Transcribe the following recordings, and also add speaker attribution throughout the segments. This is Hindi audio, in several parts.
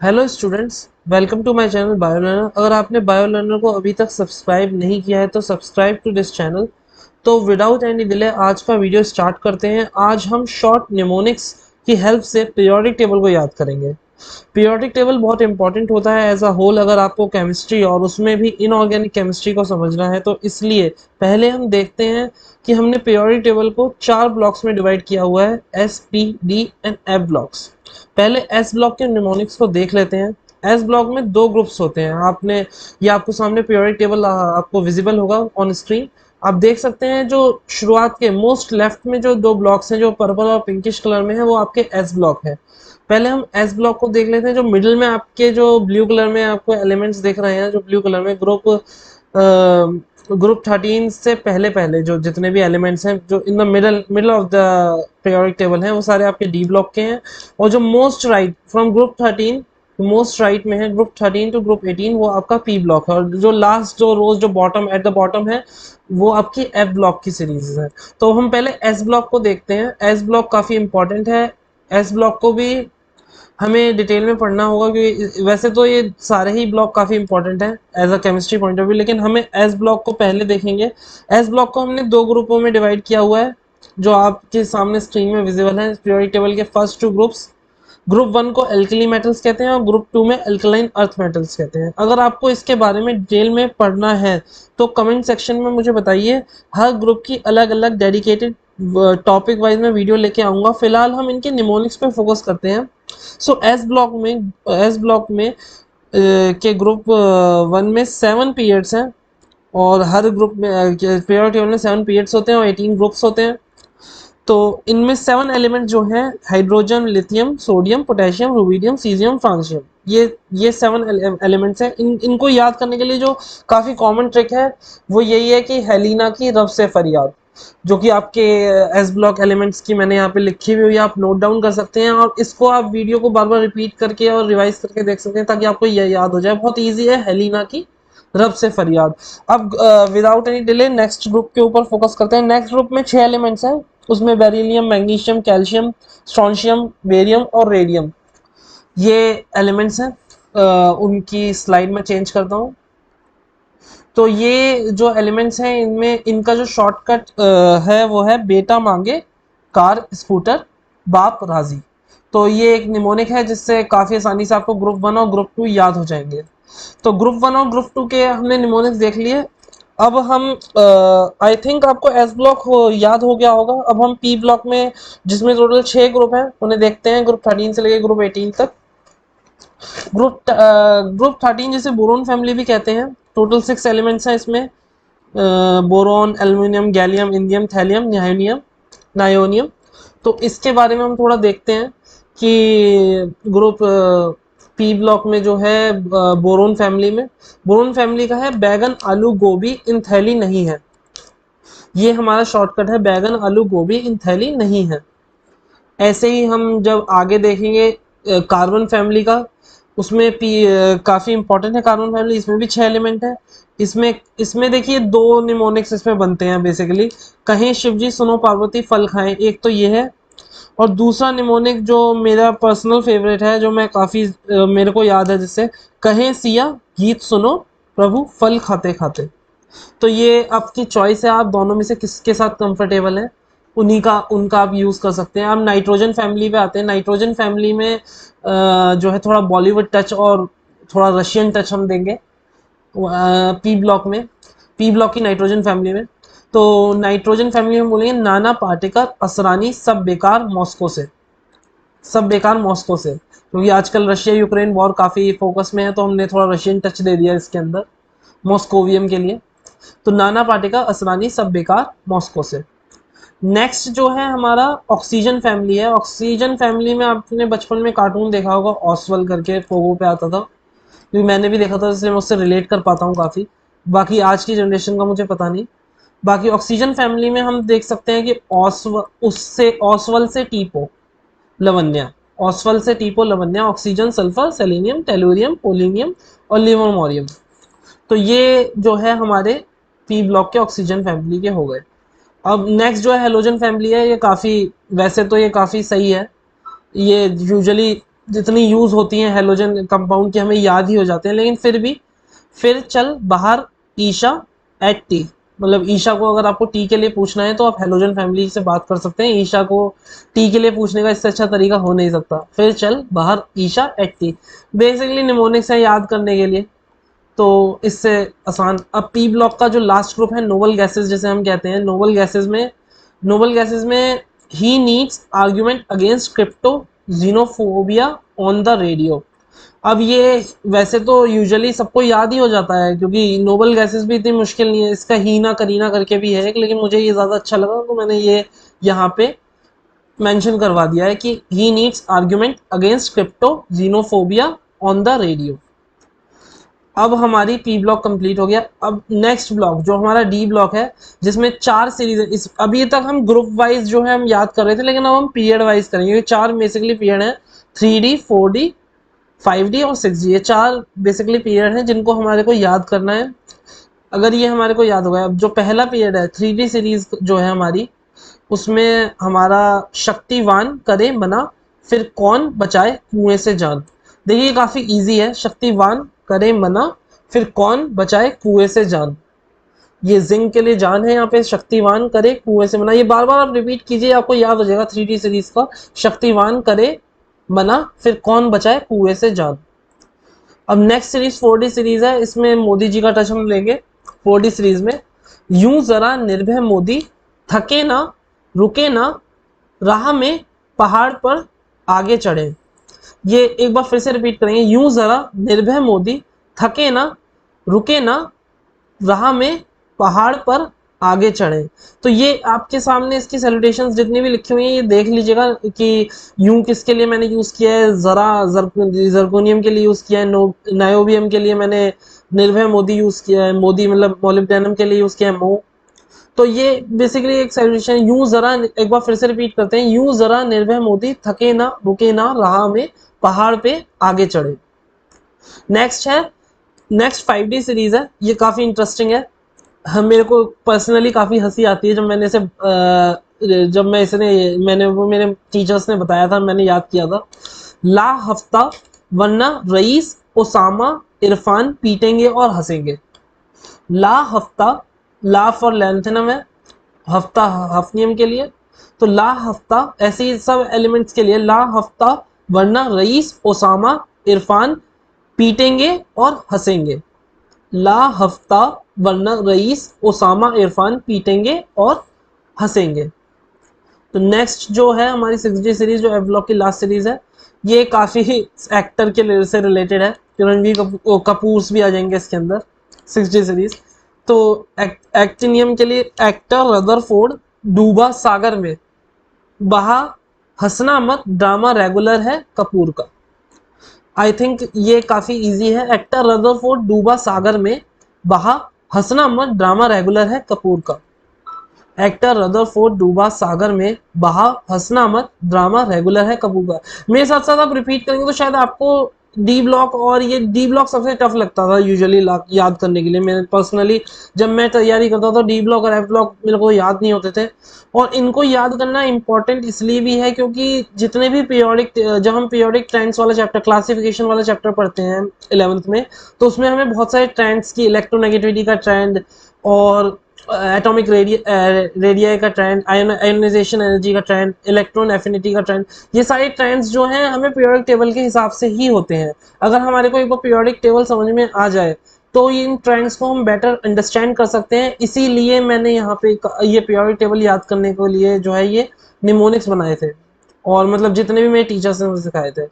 Speaker 1: Hello students, welcome to my channel bio learner. अगर आपने बायो लर्नर को अभी तक सब्सक्राइब नहीं किया है तो सब्सक्राइब टू दिस चैनल। तो विदाउट एनी डिले आज का वीडियो स्टार्ट करते हैं। आज हम शॉर्ट निमोनिक्स की हेल्प से पीरियोडिक टेबल को याद करेंगे। पीरियोडिक टेबल बहुत इंपॉर्टेंट होता है एज अ होल, अगर आपको केमिस्ट्री और उसमें भी इनऑर्गेनिक केमिस्ट्री को समझना है तो इसलिए पहले हम देखते हैं कि हमने पीरियोडिक टेबल को 4 ब्लॉक्स में डिवाइड किया हुआ है, S, P, D and F blocks. पहले एस ब्लॉक के निमोनिक्स को देख लेते हैं। एस ब्लॉक में 2 ग्रुप्स होते हैं। आपने ये आपको सामने पीरियोडिक टेबल आपको विजिबल होगा ऑन स्क्रीन। आप देख सकते हैं जो शुरुआत के मोस्ट लेफ्ट में जो 2 ब्लॉक्स हैं जो पर्पल और पिंकिश कलर में है वो आपके एस ब्लॉक है। पहले हम एस ब्लॉक को देख लेते हैं। जो मिडिल में आपके जो ब्लू कलर में आपको एलिमेंट्स दिख रहे हैं, जो ब्लू कलर में ग्रुप 13 से पहले पहले जो जितने भी एलिमेंट्स हैं जो in the middle middle of the periodic table हैं वो सारे आपके डी ब्लॉक के हैं। और जो most right from group 13 most right में है, ग्रुप 13 टू ग्रुप 18, वो आपका पी ब्लॉक है। और जो लास्ट जो रोज जो बॉटम एट द बॉटम है वो आपकी एफ ब्लॉक की सीरीज है। तो हम पहले एस ब्लॉक को देखते हैं। एस ब्लॉक काफी इंपॉर्टेंट है। एस ब्लॉक को भी हमें डिटेल में पढ़ना होगा क्योंकि वैसे तो ये सारे ही ब्लॉक काफ़ी इंपॉर्टेंट है as a chemistry point of view, लेकिन हमें एस ब्लॉक को पहले देखेंगे। एस ब्लॉक को हमने 2 ग्रुपों में डिवाइड किया हुआ है जो आपके सामने स्क्रीन में विजिबल है। पीरियोडिक टेबल के फर्स्ट 2 ग्रुप्स, ग्रुप 1 को एल्कली मेटल्स कहते हैं और ग्रुप 2 में एल्कलाइन अर्थ मेटल्स कहते हैं। अगर आपको इसके बारे में डिटेल में पढ़ना है तो कमेंट सेक्शन में मुझे बताइए। हर ग्रुप की अलग अलग डेडिकेटेड टॉपिक वाइज में वीडियो लेके आऊँगा। फिलहाल हम इनके निमोनिक्स पे फोकस करते हैं। सो एस ब्लॉक में के ग्रुप 1 में 7 पीरियड्स हैं और हर ग्रुप में पीरियड टेबल में 7 पीरियड्स होते हैं और 18 ग्रुप्स होते हैं। तो इनमें 7 एलिमेंट जो हैं hydrogen, lithium, sodium, potassium, rubidium, caesium, francium, ये 7 एलिमेंट्स हैं। इनको याद करने के लिए जो काफ़ी कॉमन ट्रिक है वो यही है कि हेलिना की रब से फरियाद, जो कि आपके एस ब्लॉक एलिमेंट्स की मैंने यहाँ पे लिखी हुई है, आप नोट डाउन कर सकते हैं और इसको आप वीडियो को बार बार रिपीट करके और रिवाइज करके देख सकते हैं ताकि आपको यह याद हो जाए। बहुत ईजी है, हेलिना की रब से फरियाद। अब without any delay next group के ऊपर फोकस करते हैं। नेक्स्ट ग्रुप में 6 एलिमेंट्स हैं। उसमें beryllium, magnesium, calcium, strontium, barium और रेडियम, ये एलिमेंट्स हैं। उनकी स्लाइड में चेंज करता हूँ। तो ये जो एलिमेंट्स हैं इनमें इनका जो शॉर्टकट है वो है बेटा मांगे कार स्कूटर बाप राजी। तो ये एक निमोनिक है जिससे काफ़ी आसानी से आपको ग्रुप 1 और ग्रुप 2 याद हो जाएंगे। तो ग्रुप 1 और ग्रुप 2 के हमने निमोनिक्स देख लिए। अब हम आई थिंक आपको एस ब्लॉक याद हो गया होगा। अब हम पी ब्लॉक में, जिसमें टोटल 6 ग्रुप हैं, उन्हें देखते हैं ग्रुप 13 से लेकर ग्रुप 18 तक। ग्रुप 13 जिसे बोरोन फैमिली भी कहते हैं। टोटल 6 एलिमेंट्स हैं इसमें, boron, aluminium, gallium, indium, thallium, nihonium. तो इसके बारे में हम थोड़ा देखते हैं कि ग्रुप पी ब्लॉक में जो है बोरोन फैमिली में, बोरोन फैमिली का है बैगन, आलू, गोभी इन थैली नहीं है। ये हमारा शॉर्टकट है, बैगन, आलू, गोभी इन थैली नहीं है। ऐसे ही हम जब आगे देखेंगे कार्बन फैमिली का, उसमें काफ़ी इंपॉर्टेंट है कार्बन फैमिली। इसमें भी 6 एलिमेंट है। इसमें इसमें देखिए 2 निमोनिक्स इसमें बनते हैं बेसिकली। कहीं शिवजी सुनो पार्वती फल खाएं, एक तो ये है। और दूसरा निमोनिक जो मेरा पर्सनल फेवरेट है, जो मैं काफ़ी मेरे को याद है, जिससे कहें सिया गीत सुनो प्रभु फल खाते खाते। तो ये आपकी चॉइस है, आप दोनों में से किसके साथ कंफर्टेबल हैं उन्हीं का उनका आप यूज़ कर सकते हैं। अब नाइट्रोजन फैमिली पे आते हैं। नाइट्रोजन फैमिली में जो है थोड़ा बॉलीवुड टच और थोड़ा रशियन टच हम देंगे पी ब्लॉक में, पी ब्लॉक की नाइट्रोजन फैमिली में। तो नाइट्रोजन फैमिली में बोलेंगे नाना पाटेकर, असरानी, सब बेकार मॉस्को से। सब बेकार मॉस्को से, क्योंकि आजकल रशिया यूक्रेन वॉर काफ़ी फोकस में है तो हमने थोड़ा रशियन टच दे दिया इसके अंदर मॉस्कोवियम के लिए। तो नाना पाटेकर, असरानी, सब बेकार मॉस्को से। नेक्स्ट जो है हमारा ऑक्सीजन फैमिली है। ऑक्सीजन फैमिली में आपने बचपन में कार्टून देखा होगा, ऑसवल करके पोगो पे आता था, क्योंकि मैंने भी देखा था इसलिए मैं उससे रिलेट कर पाता हूँ काफ़ी। बाकी आज की जनरेशन का मुझे पता नहीं। बाकी ऑक्सीजन फैमिली में हम देख सकते हैं कि ऑसवल से टीपो लवन्या, ऑसवल से टीपो लवन्या, oxygen, sulphur, selenium, tellurium, polonium और लिवर्मोरियम। तो ये जो है हमारे पी ब्लॉक के ऑक्सीजन फैमिली के हो गए। अब नेक्स्ट जो है हेलोजन फैमिली है। ये काफ़ी, वैसे तो ये काफ़ी सही है। ये यूजुअली जितनी यूज होती हैं हेलोजन कंपाउंड की हमें याद ही हो जाते हैं, लेकिन फिर भी फिर चल बाहर ईशा एट टी, मतलब ईशा को अगर आपको टी के लिए पूछना है तो आप हेलोजन फैमिली से बात कर सकते हैं, ईशा को टी के लिए पूछने का इससे अच्छा तरीका हो नहीं सकता। फिर चल बाहर ईशा एट टी, बेसिकली निमोनिक्स है याद करने के लिए, तो इससे आसान। अब पी ब्लॉक का जो लास्ट ग्रुप है नोबल गैसेस जिसे हम कहते हैं, नोबल गैसेस में he needs argument against crypto xenophobia on the radio. अब ये वैसे तो यूजुअली सबको याद ही हो जाता है क्योंकि नोबल गैसेस भी इतनी मुश्किल नहीं है, इसका हीना करीना करके भी है, लेकिन मुझे ये ज़्यादा अच्छा लगा तो मैंने ये यहाँ पे मेंशन करवा दिया है कि he needs argument against crypto xenophobia on the radio. अब हमारी पी ब्लॉक कंप्लीट हो गया। अब नेक्स्ट ब्लॉक जो हमारा डी ब्लॉक है जिसमें 4 सीरीज है, इस अभी तक हम ग्रुप वाइज जो है हम याद कर रहे थे, लेकिन अब हम पीरियड वाइज करेंगे। 4 बेसिकली पीरियड है, 3D 4D 5D और 6D, ये 4 बेसिकली पीरियड हैं जिनको हमारे को याद करना है। अगर ये हमारे को याद होगा, अब जो पहला पीरियड है 3D सीरीज जो है हमारी, उसमें हमारा शक्तिवान करे मना फिर कौन बचाए कुएं से जान। देखिए काफी इजी है, शक्तिवान करे मना फिर कौन बचाए कुएं से जान। ये जिंक के लिए जान है यहाँ पे, शक्तिवान करे कुएं से मना, ये बार बार आप रिपीट कीजिए आपको याद हो जाएगा 3D सीरीज का। शक्तिवान करे मना फिर कौन बचाए कुएं से जान। अब नेक्स्ट सीरीज 4D सीरीज है, इसमें मोदी जी का टच हम लेंगे। 4D सीरीज में यूं जरा निर्भय मोदी थके ना रुके ना राह में पहाड़ पर आगे चढ़े। ये एक बार फिर से रिपीट करेंगे, यूं जरा निर्भय मोदी थके ना रुके ना राह में पहाड़ पर आगे चढ़े। तो ये आपके सामने इसकी सैल्यूटेशंस जितनी भी लिखी हुई है ये देख लीजिएगा कि यूं किसके लिए मैंने यूज किया है, जरा जर्कोनियम के लिए यूज किया है, नायोबियम के लिए मैंने निर्भय मोदी यूज किया है, मोदी मतलब मोलिब्डेनम के लिए यूज किया है मो। तो ये बेसिकली एक सैल्यूटेशन, यूं जरा एक बार फिर से रिपीट करते हैं, यूं जरा निर्भय मोदी थके ना रुके ना राह में पहाड़ पे आगे चढ़े। नेक्स्ट है, नेक्स्ट 5D सीरीज है, ये काफी इंटरेस्टिंग है। हम मेरे को पर्सनली काफी हंसी आती है जब मैंने इसे जब मैं इसने मैंने वो मेरे टीचर्स ने बताया था, मैंने याद किया था। ला हफ्ता वरना रईस ओसामा इरफान पीटेंगे और हंसेंगे। ला हफ्ता, ला फॉर लैंथेनम है, हफ्ता हफनियम के लिए, तो ला हफ्ता ऐसे ही सब एलिमेंट्स के लिए ला हफ्ता वरना रईस ओसामा इरफान पीटेंगे और हंसेंगे। ला हफ्ता वरना रईस ओसामा इरफान पीटेंगे और हंसेंगे। तो नेक्स्ट जो है हमारी 6D सीरीज जो एफ ब्लॉक की लास्ट सीरीज है, ये काफी ही एक्टर के से रिलेटेड है, रणवीर कपूर भी आ जाएंगे इसके अंदर 6D सीरीज। तो एक्टिनियम के लिए एक्टर रदरफोर्ड डूबा सागर में बहा हंसना मत ड्रामा रेगुलर है कपूर का। आई थिंक ये काफी इजी है, एक्टर रदरफोर्ड डूबा सागर में बहा हंसना मत ड्रामा रेगुलर है कपूर का। एक्टर रदरफोर्ड डूबा सागर में बहा हंसना मत ड्रामा रेगुलर है कपूर का। मेरे साथ साथ आप रिपीट करेंगे तो शायद आपको डी ब्लॉक, और ये डी ब्लॉक सबसे टफ लगता था यूजुअली याद करने के लिए। मैं पर्सनली जब मैं तैयारी करता था डी ब्लॉक और एफ ब्लॉक मेरे को याद नहीं होते थे, और इनको याद करना इंपॉर्टेंट इसलिए भी है क्योंकि जितने भी पीरियोडिक, जब हम पीरियोडिक ट्रेंड्स वाला चैप्टर, क्लासिफिकेशन वाला चैप्टर पढ़ते हैं 11th में, तो उसमें हमें बहुत सारे ट्रेंड्स की, इलेक्ट्रोनेगेटिविटी का ट्रेंड और एटॉमिक रेडियाई का ट्रेंड, आयोनाइजेशन एनर्जी का ट्रेंड, इलेक्ट्रॉन एफिनिटी का ट्रेंड, ये सारे ट्रेंड्स जो हैं हमें पीरियोडिक टेबल के हिसाब से ही होते हैं। अगर हमारे को एक बार पीरियोडिक टेबल समझ में आ जाए तो इन ट्रेंड्स को हम बेटर अंडरस्टैंड कर सकते हैं। इसीलिए मैंने यहाँ पे ये पीरियोडिक टेबल याद करने के लिए जो है ये निमोनिक्स बनाए थे, और मतलब जितने भी मेरे टीचर्स ने मुझे सिखाए थे।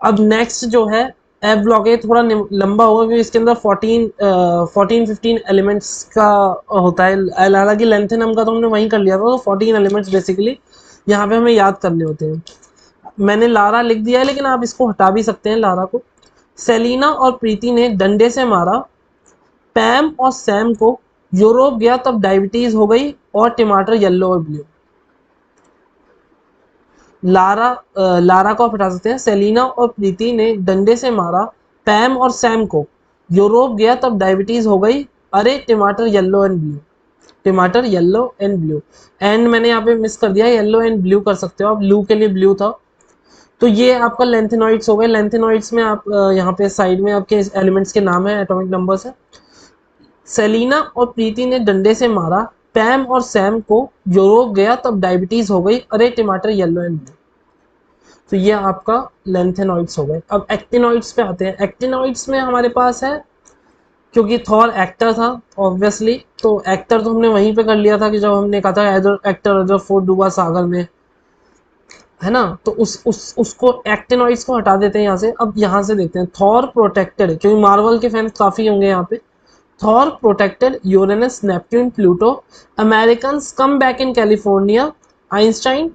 Speaker 1: अब नेक्स्ट जो है एफ ब्लॉक है, थोड़ा लंबा होगा क्योंकि इसके अंदर 14-15 एलिमेंट्स का होता है, हालांकि लेंथेनम का तो हमने वहीं कर लिया था, तो 14 एलिमेंट्स बेसिकली यहाँ पे हमें याद करने होते हैं। मैंने लारा लिख दिया है लेकिन आप इसको हटा भी सकते हैं लारा को। सेलिना और प्रीति ने डंडे से मारा पैम और सैम को, यूरोप गया तब डायबिटीज हो गई और टमाटर येलो और ब्लू। लारा को आप हटा सकते हैं। सेलिना और प्रीति ने डंडे से मारा पैम और सैम को, यूरोप गया तब डायबिटीज हो गई, अरे टमाटर येलो एंड ब्लू। टमाटर येलो एंड ब्लू, एंड मैंने यहाँ पे मिस कर दिया, येलो एंड ब्लू कर सकते हो आप, ब्लू के लिए ब्लू था। तो ये आपका लेंथेनॉइड्स हो गए। लेंथेनॉइड्स में आप यहाँ पे साइड में आपके एलिमेंट्स के नाम है, एटॉमिक नंबर्स है। सेलिना और प्रीति ने डंडे से मारा, पैम और सैम को यूरोप गया तब डायबिटीज हो गई, अरे टमाटर येलो एंड ब्लू। तो ये आपका लेंथेनॉइड्स हो गए। अब एक्टिनॉइड्स पे आते हैं। एक्टिनॉइड्स में हमारे पास है, क्योंकि थॉर एक्टर था ऑब्वियसली, तो एक्टर तो हमने वहीं पे कर लिया था कि जब हमने कहा था एक्टर रदरफोर्ड डूबा सागर में, है ना। तो उसको एक्टिनॉइड्स को हटा देते हैं यहाँ से। अब यहाँ से देखते हैं थॉर प्रोटेक्टेड, क्योंकि मार्वल के फैंस काफी होंगे यहाँ पे। Thor protected Uranus Neptune Pluto, Americans come back in California, Einstein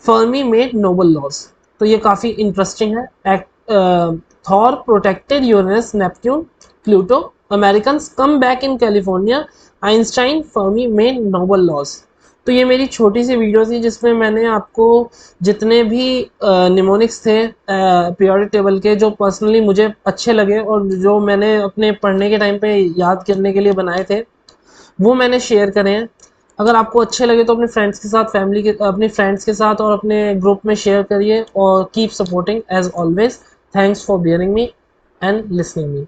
Speaker 1: Fermi made Nobel laws. तो ये काफी इंटरेस्टिंग है। Thor protected Uranus Neptune Pluto, Americans come back in California, Einstein Fermi made Nobel laws. तो ये मेरी छोटी सी वीडियो थी जिसमें मैंने आपको जितने भी निमोनिक्स थे पीरियोडिक टेबल के, जो पर्सनली मुझे अच्छे लगे और जो मैंने अपने पढ़ने के टाइम पे याद करने के लिए बनाए थे, वो मैंने शेयर करे हैं। अगर आपको अच्छे लगे तो अपने फ्रेंड्स के साथ, फैमिली के, अपने फ्रेंड्स के साथ और अपने ग्रुप में शेयर करिए, और keep supporting as always. Thanks for bearing me and listening me.